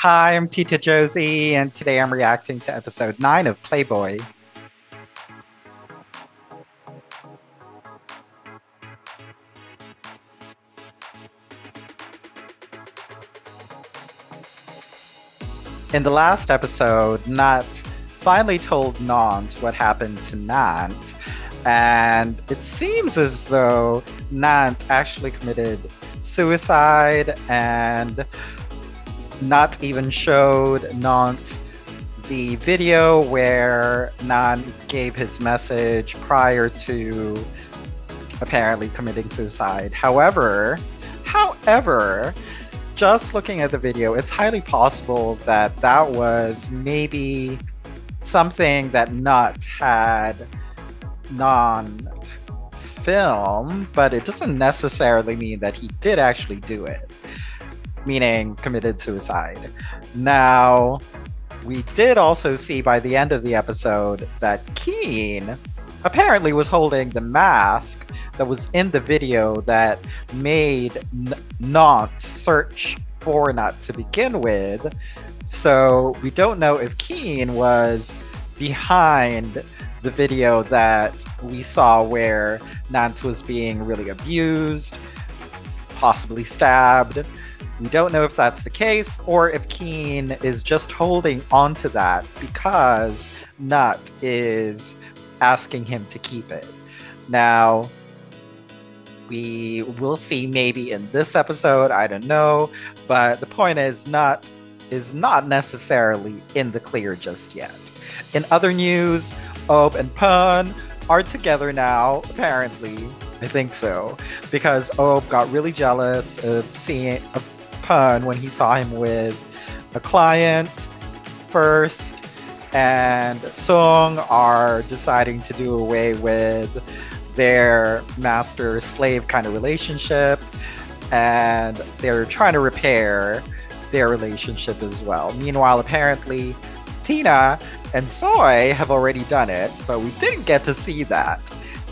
Hi, I'm Tita Josie, and today I'm reacting to episode 9 of Playboy. In the last episode, Nat finally told Nant what happened to Nant, and it seems as though Nant actually committed suicide and not even showed Nant the video where Nant gave his message prior to apparently committing suicide. However, just looking at the video, it's highly possible that that was maybe something that Nut had non-film, but it doesn't necessarily mean that he did actually do it, meaning committed suicide. Now, we did also see by the end of the episode that Keen apparently was holding the mask that was in the video that made Nant search for Nut to begin with. So we don't know if Keen was behind the video that we saw where Nant was being really abused, possibly stabbed. We don't know if that's the case or if Keen is just holding onto that because Nut is asking him to keep it. Now, we will see maybe in this episode, I don't know, but the point is Nut is not necessarily in the clear just yet. In other news, Ob and Pun are together now, apparently. I think so, because Ob got really jealous of seeing Pun when he saw him with a client first, and Sung are deciding to do away with their master-slave kind of relationship, and they're trying to repair their relationship as well. Meanwhile, apparently, Tina and Soy have already done it, but we didn't get to see that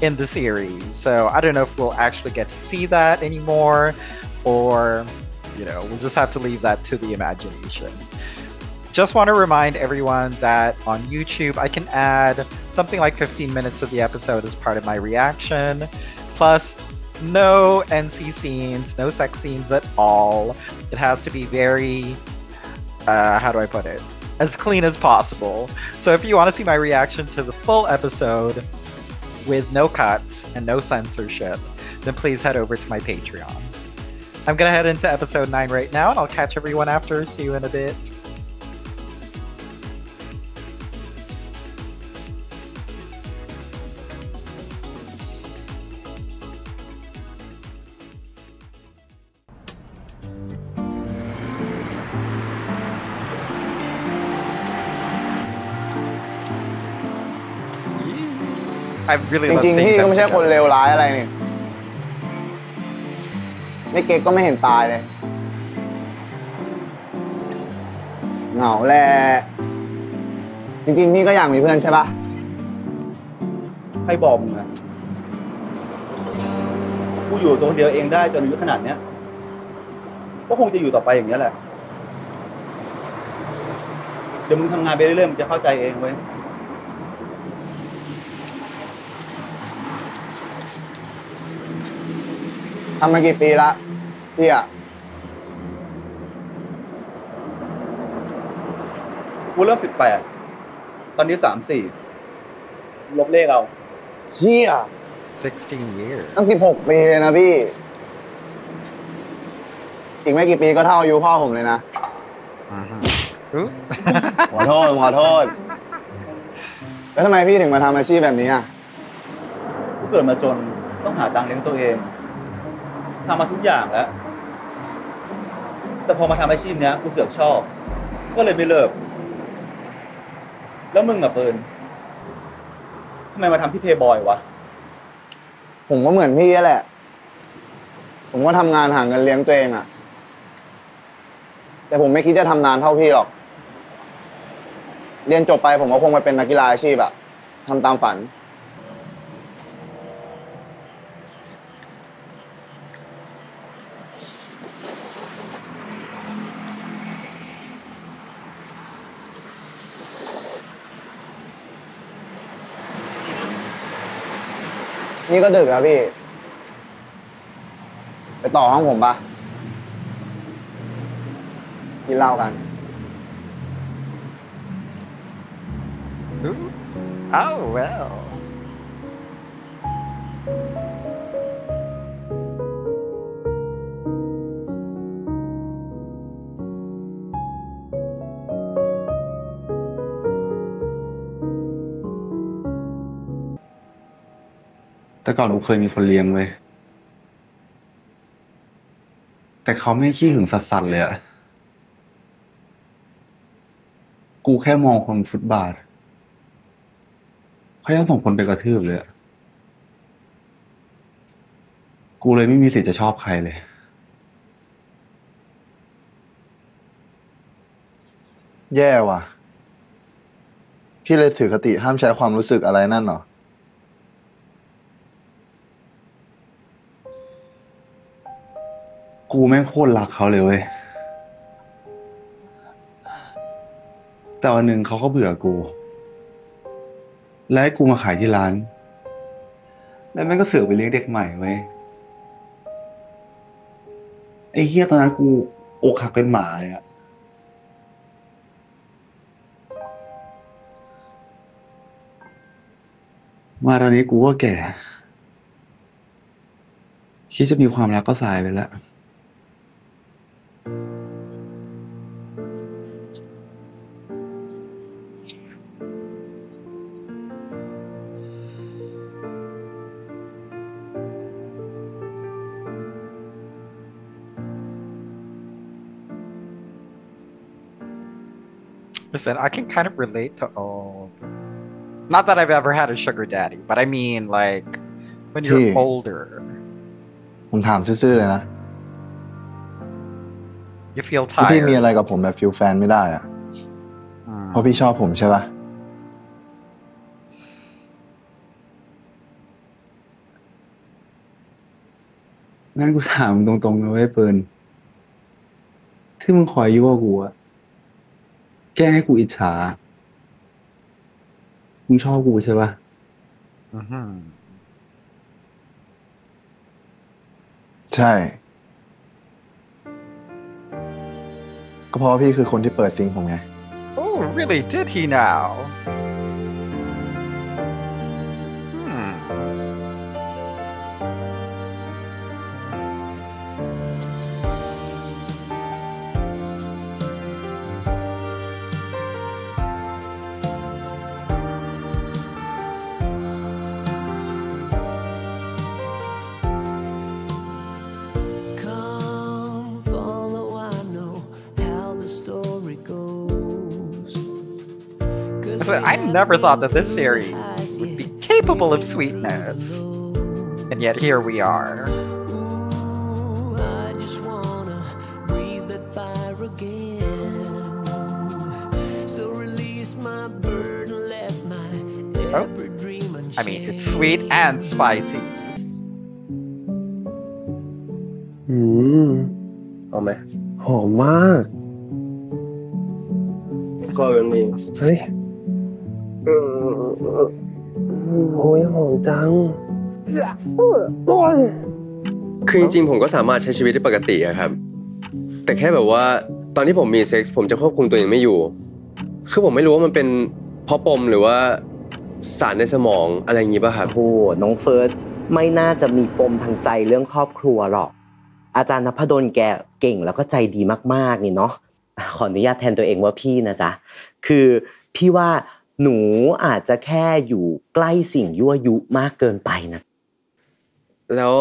in the series. So I don't know if we'll actually get to see that anymore, or, you know, we'll just have to leave that to the imagination. Just want to remind everyone that on YouTube, I can add something like 15 minutes of the episode as part of my reaction. Plus, no NC scenes, no sex scenes at all. It has to be very, how do I put it? As clean as possible. So if you want to see my reaction to the full episode with no cuts and no censorship, then please head over to my Patreon. I'm going to head into episode 9 right now, and I'll catch everyone after. See you in a bit. I really จ love ริงๆ seeing พี่ก็ them ไม่ใช่คน together. เลวร้ายอะไรนี่ไม่เก๊กก็ไม่เห็นตายเลยเหงาแหละจริงๆพี่ก็อยากมีเพื่อนใช่ปะใครบอกมึงอะกูอยู่ตัวคนเดียวเองได้จนอายุขนาดเนี้ยก็คงจะอยู่ต่อไปอย่างนี้ยแหละเดี๋ยวมึงทำงานไปเรื่อยๆมึงจะเข้าใจเองเว้ยทำมากี่ปีละพี่อะกูเริ่ม18ตอนนี้34ลบเลขเอาเชี่ย16 years. ตั้ง16 ปีเลยนะพี่อีกไม่กี่ปีก็เท่าอายุพ่อผมเลยนะ Ooh. ขอโทษแล้วทำไมพี่ถึงมาทำอาชีพแบบนี้อะกูเกิดมาจนต้องหาตังค์เลี้ยงตัวเองทำมาทุกอย่างแล้วแต่พอมาทำอาชีพเนี้ยกูเสือกชอบก็เลยไม่เลิกแล้วมึงอะเปิลทำไมมาทำที่เพย์บอยวะผมก็เหมือนพี่แหละผมก็ทำงานหาเงินเลี้ยงตัวเองอะแต่ผมไม่คิดจะทำนานเท่าพี่หรอกเรียนจบไปผมก็คงไปเป็นนักกีฬาอาชีพอะทำตามฝัน พ นี่ก็ดึกแล้วพี่ไปต่อห้องผมปะกินเหล้ากัน Oh well.แต่ก่อนกูเคยมีคนเลี้ยงเว้ยแต่เขาไม่ขี้หึงสัสๆเลยอะกูแค่มองคนฟุตบาทเขายังส่งคนไปกระทืบเลยอะกูเลยไม่มีสิทธิ์จะชอบใครเลยแย่ว่ะพี่เลยถือคติห้ามใช้ความรู้สึกอะไรนั่นเหรอกูแม่งโคตรรักเขาเลยเว้ยแต่วันหนึ่งเขาก็เบื่อกูและให้กูมาขายที่ร้านแล้วแม่งก็เสือกไปเลี้ยงเด็กใหม่เว้ยไอ้เหี้ยตอนนั้นกูอกหักเป็นหมาเลยอะมาตอนนี้กูก็แก่คิดจะมีความรักก็สายไปแล้ว Listen, I can kind of relate to all. Not that I've ever had a sugar daddy, but I mean, like, when you're Hey. older, ผมถามซื่อๆเลยนะ you feel ที่พี่มี tired. อะไรกับผมแบบฟิลแฟนไม่ได้อะเพราะพี่ชอบผมใช่ปะ งั้นกูถามมึงตรงๆนะเว้ยเปิร์นที่มึงคอยยั่วกูอะแกล้งให้กูอิจฉามึงชอบกูใช่ปะ Mhm. ใช่ ก็เพราะว่าพี่คือคนที่เปิดซิงค์ผมไง Oh, really? Did he now? Hmm. Come follow, I know how the story goes. 'Cause Listen, I never thought that this series would be capable of sweetness. And yet here we are. Ooh, I just wanna breathe that fire again. So release my burden, let my every dream I mean, it's sweet and spicy. เอาไหมหอมมากก็ยังมีเฮ้ยโอ้ยหอมจังคือจริงๆผมก็สามารถใช้ชีวิตได้ปกติอะครับแต่แค่แบบว่าตอนที่ผมมีเซ็กส์ผมจะควบคุมตัวเองไม่อยู่คือผมไม่รู้ว่ามันเป็นเพราะปมหรือว่าสารในสมองอะไรอย่างงี้ป่ะครับ โอ้น้องเฟิร์สไม่น่าจะมีปมทางใจเรื่องครอบครัวหรอกอาจารย์นพดลแกเก่งแล้วก็ใจดีมากๆนี่เนาะขออนุญาตแทนตัวเองว่าพี่นะจ๊ะคือพี่ว่าหนูอาจจะแค่อยู่ใกล้สิ่งยั่วยุมากเกินไปนะ แล้ว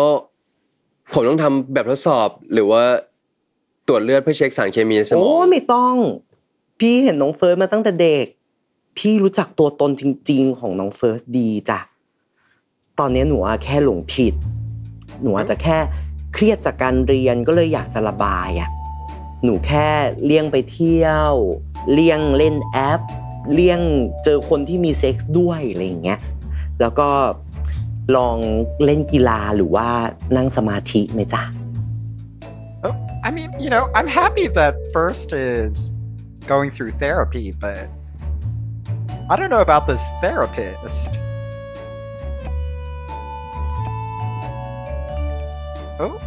ผมต้องทำแบบทดสอบหรือว่าตรวจเลือดเพื่อเช็คสารเคมีในสมอง โอ้ไม่ต้องพี่เห็นน้องเฟิร์สมาตั้งแต่เด็กพี่รู้จักตัวตนจริงๆของน้องเฟิร์สดีจ้ะตอนนี้หนูแค่หลงผิดหนูอาจจะแค่เครียดจากการเรียนก็เลยอยากจะระบายอ่ะหนูแค่เลี่ยงไปเที่ยวเลี่ยงเล่นแอปเลี่ยงเจอคนที่มีเซ็กส์ด้วยอะไรอย่างเงี้ยแล้วก็ลองเล่นกีฬาหรือว่านั่งสมาธิไหมจ๊ะ Oh, I mean, I'm happy that First is going through therapy, but I don't know about this therapist. Oh.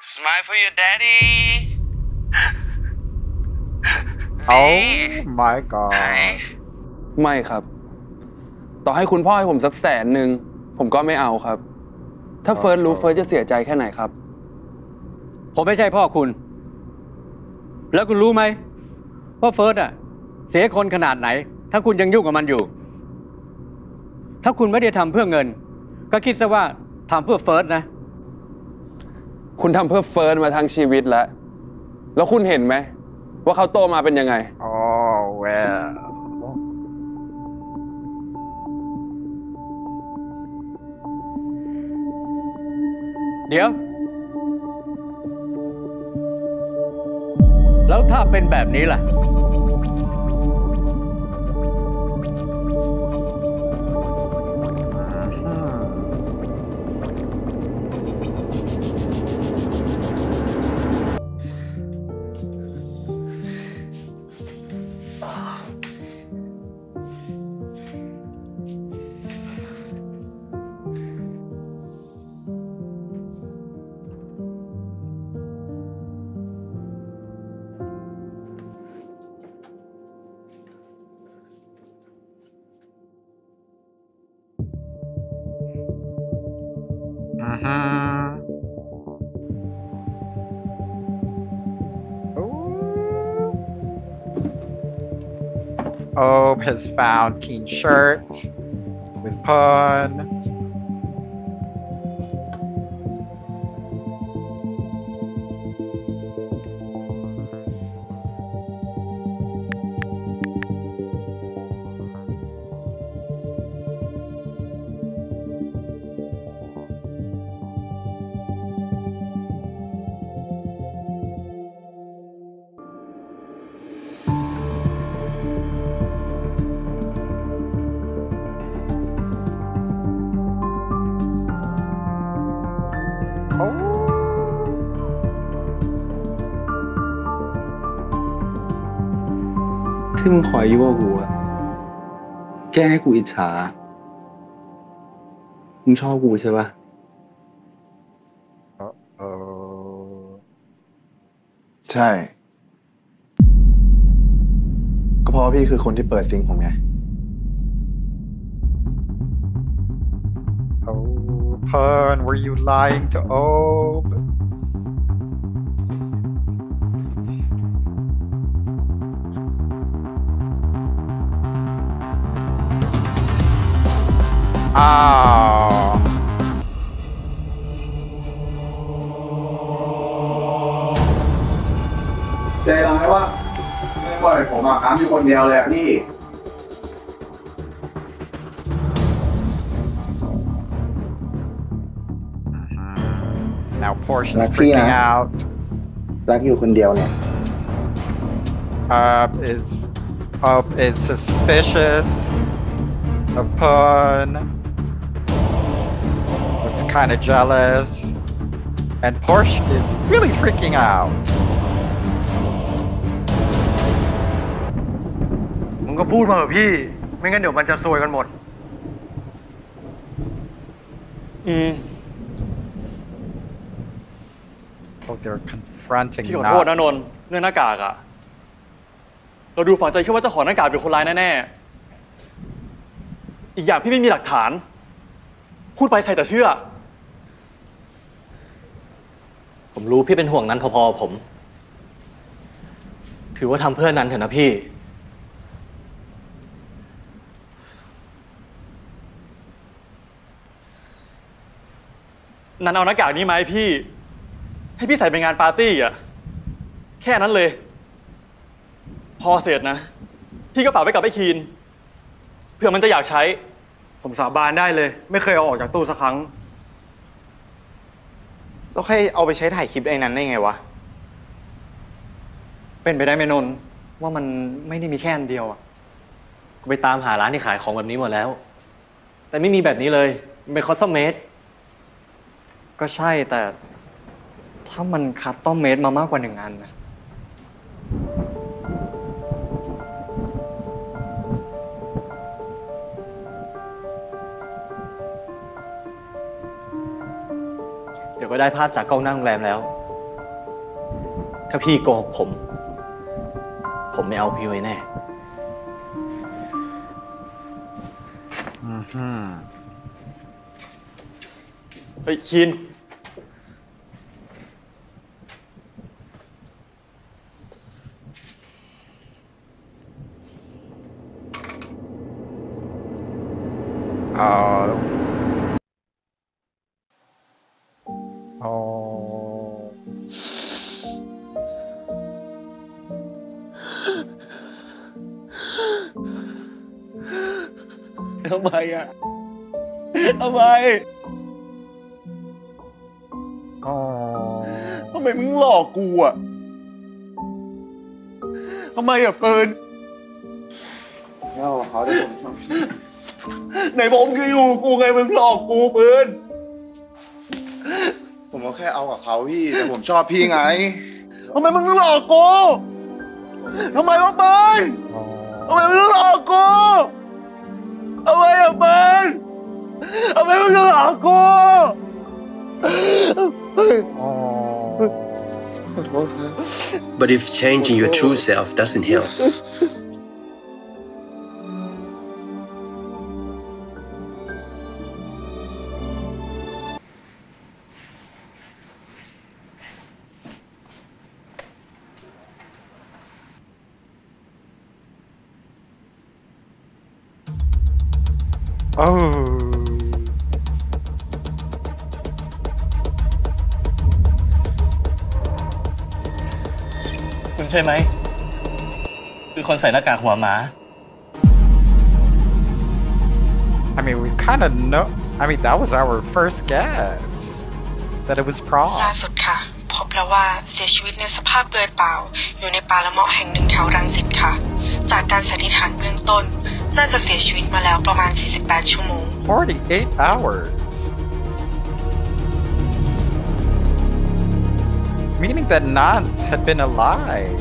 Smile for your daddy. Oh my god. ไม่ครับ ต่อให้คุณพ่อให้ผมสัก100,000ผมก็ไม่เอาครับ ถ้าเฟิร์สรู้เฟิร์สจะเสียใจแค่ไหนครับ ผมไม่ใช่พ่อคุณ แล้วคุณรู้ไหมว่าเฟิร์สอะเสียคนขนาดไหน ถ้าคุณยังยุ่งกับมันอยู่ ถ้าคุณไม่ได้ทำเพื่อเงิน ก็คิดซะว่าทำเพื่อเฟิร์สนะ คุณทำเพื่อเฟิร์สมาทั้งชีวิตแล้ว แล้วคุณเห็นไหมว่าเขาโตมาเป็นยังไง Oh well. เดี๋ยว แล้วถ้าเป็นแบบนี้ล่ะ Obe has found Keen's shirt with Pun. Oh. ที่มึงคอยยั่วกูอะแกล้งให้กูอิจฉา มึงชอบกูใช่ปะ Uh-oh. ใช่ ก็เพราะว่าพี่คือคนที่เปิดซิงค์ผมไง Oh, Pun, were you lying to Obe? Oh. ใจร้ายว่าไม่ปล่อยผมอาบน้ำอยู่คนเดียวเลยอะพี่ Now Portia's Lucky freaking na. out. รักอยู่คนเดียวเนี่ย Up is suspicious of Pun. Looks kind of jealous. And Portia is really freaking out. มึงก็พูดมาเถอะพี่ ไม่งั้นเดี๋ยวมันจะซวยกันหมด Oh, they're confronting พี่ขอโทษนะนนท์เรื่องหน้ากากอะเราดูฝังใจแค่ว่าเจ้าของหน้ากากเป็นคนร้ายแน่ๆอีกอย่างพี่ไม่มีหลักฐาน พูดไปใครจะเชื่อ ผมรู้พี่เป็นห่วงนั้นพอๆผม ถือว่าทำเพื่อนั้นเถอะนะพี่ นันเอาหน้ากากนี้มาให้พี่ ให้พี่ใส่ไปงานปาร์ตี้อะแค่นั้นเลย พอเสร็จนะ พี่ก็ฝากไว้กับไอ้คีนเผื่อมันจะอยากใช้ ผมสาบานได้เลย ไม่เคยเอาออกจากตู้สักครั้ง แล้วใครเอาไปใช้ถ่ายคลิปไอ้นั้นได้ไงวะ เป็นไปได้ไหมนนท์ว่ามันไม่ได้มีแค่อันเดียวอ่ะกูไปตามหาร้านที่ขายของแบบนี้หมดแล้ว แต่ไม่มีแบบนี้เลยมันเป็นคัสตอมเมดก็ใช่แต่ถ้ามันคัสตอมเมดมามากกว่า1 อันนะเดี๋ยวก็ได้ภาพจากกล้องหน้าโรงแรมแล้ว ถ้าพี่โกหกผมไม่เอาพี่ไว้แน่เฮ้ยคินทำไมอ่ะทำไมทำไมมึงหลอกกูอ่ะทำไมอ่ะเฟิร์นเล่าเขาได้ผมชอบพี่ ไหนผมคืออยู่กูไงมึงหลอกกูเฟิร์น ผมก็แค่เอากับเขาพี่แต่ผมชอบพี่ไง ทำไมมึงหลอกกูทำไมวะเฟิร์นทำไมมึงหลอกกูทำไมอ่ะเฟิร์นทำไมมึงหลอกกู But if changing your true self doesn't helpคุณใช่ไหมคือคนใส่หน้ากากหัวหมา I mean, we kind of know. I mean, that was our first guess that it was prom. ล่าสุดค่ะพบแล้วว่าเสียชีวิตในสภาพเปลือยเปล่าอยู่ในป่าละเมาะแห่งหนึ่งแถวรังสิตค่ะจากการสันนิษฐานเบื้องต้นน่าจะเสียชีวิตมาแล้วประมาณ48 ชั่วโมง 48 hours. Meaning that Nant had been alive.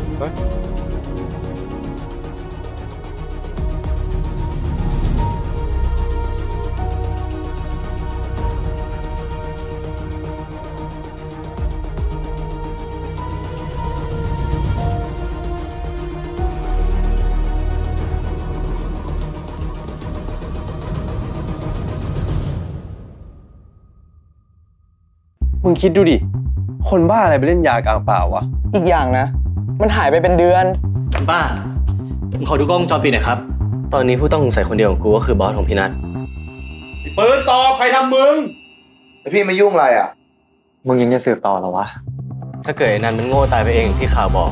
มึงคิดดูดิคนบ้าอะไรไปเล่นยากลางป่าวะ อีกอย่างนะมันหายไปเป็นเดือน บ้าผมขอดูกล้องวงจรปิดหน่อยครับ ตอนนี้ผู้ต้องสงสัยคนเดียวของกูก็คือบอสของพี่นัท ปืนตอบใครทำมึง แล้วพี่มายุ่งอะไรอ่ะ มึงยังจะสืบต่อเหรอวะ ถ้าเกิดไอ้นั้นมันโง่ตายไปเองที่ข่าวบอก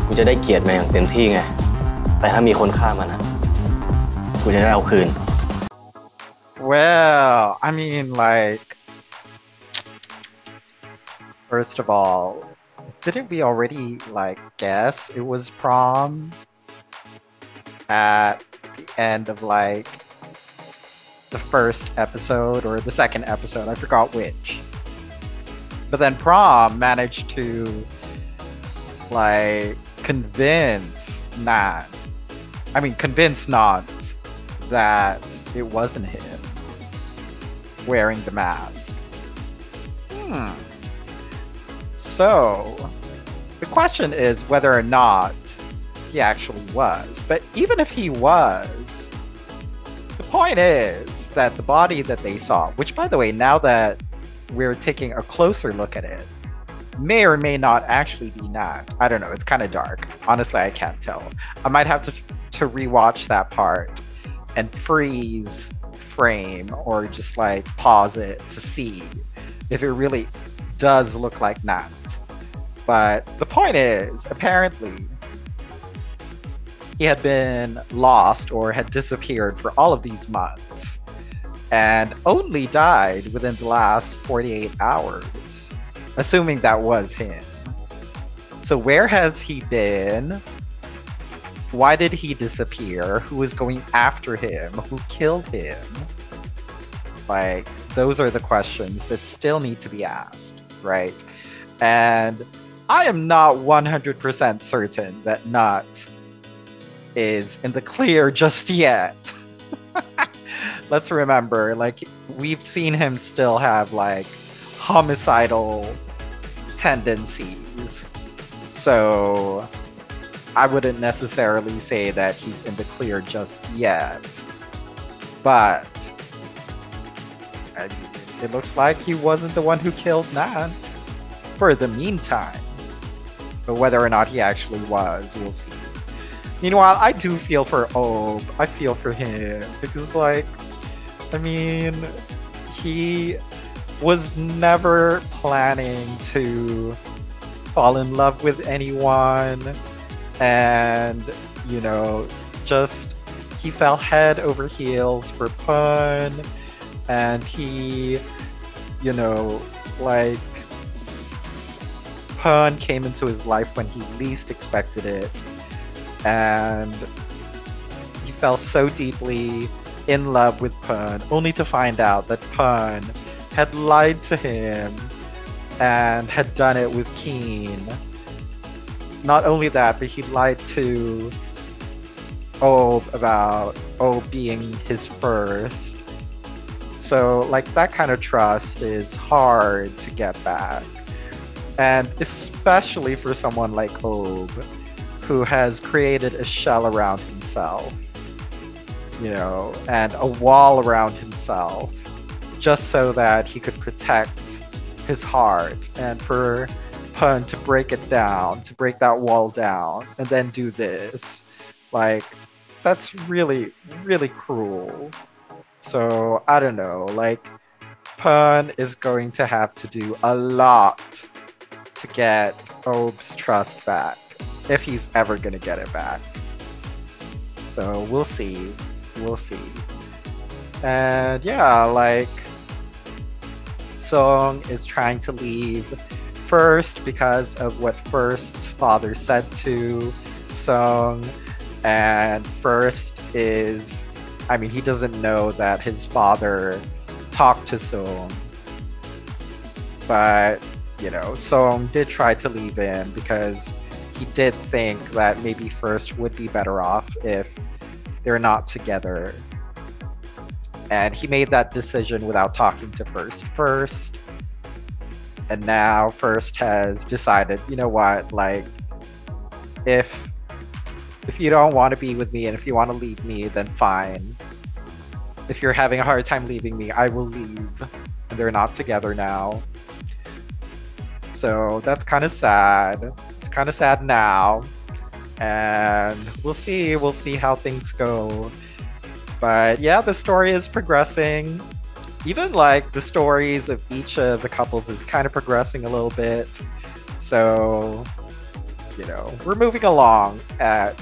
กูจะได้เกียรติมาอย่างเต็มที่ไงแต่ถ้ามีคนฆ่ามันนะกูจะได้เอาคืน Well, I mean, like, first of all, didn't we already, like, guess it was prom at the end of, like, the first episode or the second episode? I forgot which. But then prom managed to, like, convince Nant that it wasn't him wearing the mask. So, the question is whether or not he actually was. But even if he was, the point is that the body that they saw, which by the way, now that we're taking a closer look at it, may or may not actually be Nat. I don't know, it's kind of dark. Honestly, I can't tell. I might have to rewatch that part and freeze frame or just like pause it to see if it really does look like Nat. But the point is, apparently, he had been lost or had disappeared for all of these months and only died within the last 48 hours, assuming that was him. So So where has he been? Why did he disappear? Who is going after him? Who killed him? Like, those are the questions that still need to be asked, right? And I am not 100% certain that Nut is in the clear just yet. Let's remember, like, we've seen him still have, like, homicidal tendencies. So I wouldn't necessarily say that he's in the clear just yet. But it looks like he wasn't the one who killed Nat for the meantime. But whether or not he actually was, we'll see. Meanwhile, I do feel for Ob. I feel for him because, like, I mean, he was never planning to fall in love with anyone, and, you know, just he fell head over heels for Pun, and he, you know, like, Pun came into his life when he least expected it, and he fell so deeply in love with Pun, only to find out that Pun had lied to him and had done it with Keen. Not only that, but he lied to Ob about Ob being his first. So, like, that kind of trust is hard to get back. And especially for someone like Ob, who has created a shell around himself, you know, and a wall around himself, just so that he could protect his heart, and for Pun to break it down, to break that wall down, and then do this. Like, that's really, really cruel. So, I don't know, like, Pun is going to have to do a lot to get Ob's trust back, if he's ever gonna get it back. So, we'll see. We'll see. And yeah, like, Song is trying to leave first because of what First's father said to Song. And First is, I mean, he doesn't know that his father talked to Song. But, you know, Song did try to leave in because he did think that maybe First would be better off if they're not together. And he made that decision without talking to First first. And now First has decided, you know what, like, if you don't want to be with me and if you want to leave me, then fine. If you're having a hard time leaving me, I will leave. And they're not together now. So that's kind of sad. It's kind of sad now. And we'll see how things go. But yeah, the story is progressing. Even like the stories of each of the couples is kind of progressing a little bit. So, you know, we're moving along at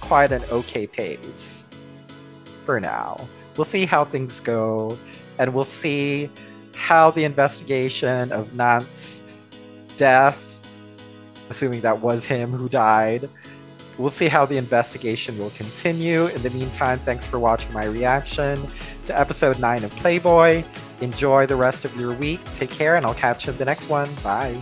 quite an okay pace for now. We'll see how things go, and we'll see how the investigation of Nant's death, assuming that was him who died, we'll see how the investigation will continue. In the meantime, thanks for watching my reaction to episode 9 of Playboy. Enjoy the rest of your week. Take care, and I'll catch you in the next one. Bye.